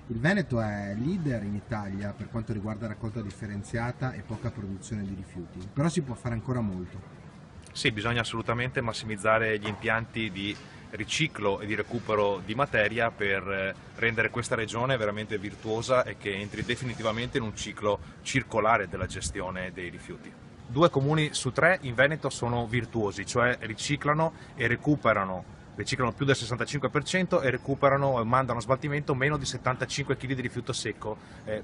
Il Veneto è leader in Italia per quanto riguarda raccolta differenziata e poca produzione di rifiuti, però si può fare ancora molto. Sì, bisogna assolutamente massimizzare gli impianti di riciclo e di recupero di materia per rendere questa regione veramente virtuosa e che entri definitivamente in un ciclo circolare della gestione dei rifiuti. 2 comuni su 3 in Veneto sono virtuosi, cioè riciclano più del 65% e recuperano e mandano a smaltimento meno di 75 kg di rifiuto secco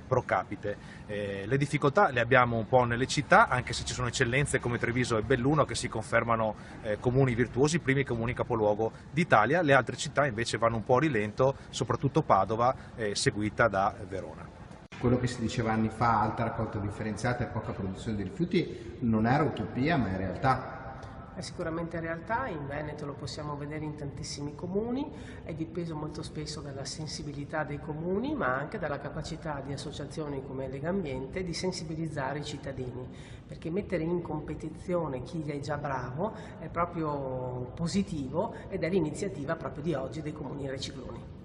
pro capite. Le difficoltà le abbiamo un po' nelle città, anche se ci sono eccellenze come Treviso e Belluno che si confermano comuni virtuosi, i primi comuni capoluogo d'Italia. Le altre città invece vanno un po' a rilento, soprattutto Padova, seguita da Verona. Quello che si diceva anni fa, alta raccolta differenziata e poca produzione di rifiuti, non era utopia ma è realtà. È sicuramente realtà, in Veneto lo possiamo vedere in tantissimi comuni, è dipeso molto spesso dalla sensibilità dei comuni, ma anche dalla capacità di associazioni come Legambiente di sensibilizzare i cittadini, perché mettere in competizione chi è già bravo è proprio positivo ed è l'iniziativa proprio di oggi dei comuni recicloni.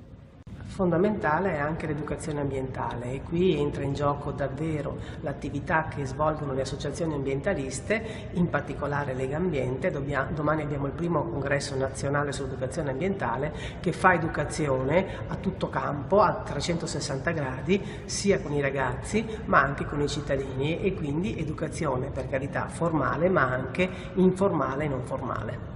Fondamentale è anche l'educazione ambientale e qui entra in gioco davvero l'attività che svolgono le associazioni ambientaliste, in particolare Legambiente. Domani abbiamo il primo congresso nazionale sull'educazione ambientale che fa educazione a tutto campo, a 360 gradi, sia con i ragazzi ma anche con i cittadini, e quindi educazione per carità formale ma anche informale e non formale.